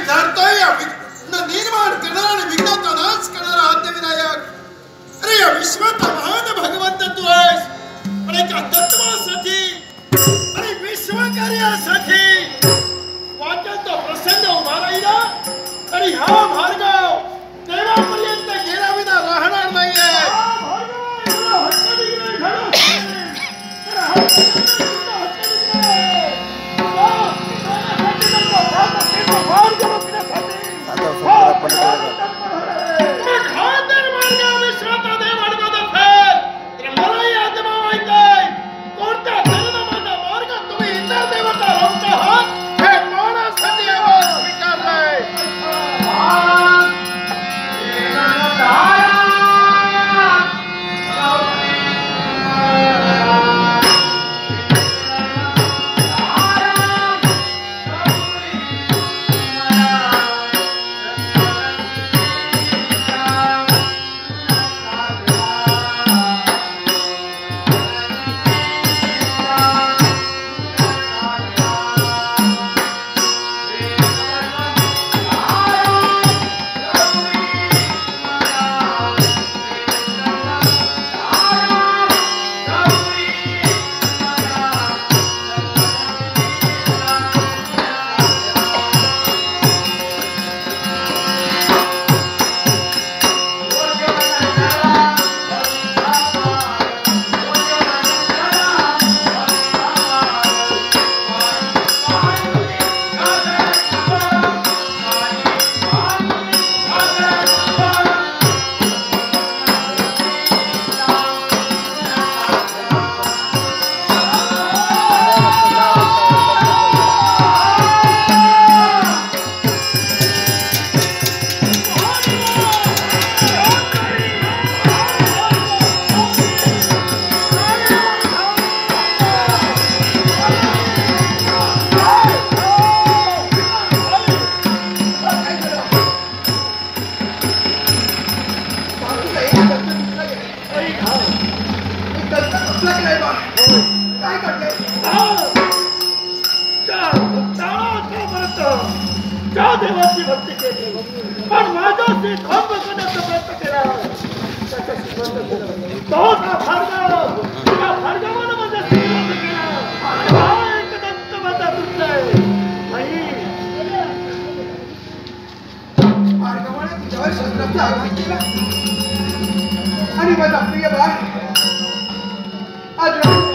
विचारतोय निर्माण करणारा आणि विघ्नाचा नाश करणारा आद्यविनायक. अरे या विश्वाचा महान भगवंत तू आहेस. पण एका तत्वासाठी आणि विश्वकार्यासाठी वाटेल तो प्रसन्न उभा राहिला तरी हा भार्गव देवापर्यंत गेल्याविना राहणार नाहीये. देवाची भक्ती केली पण माझ्याशी धम्म करण्याचा प्रयत्न केला. तो भार्गवानं माझ्याशी विरोध केला. हा एकदंत माझा दुःख आहे. भार्गवाने तुझ्यावर शस्त्राचा आघात केला आणि माझा प्रिय बाळ आज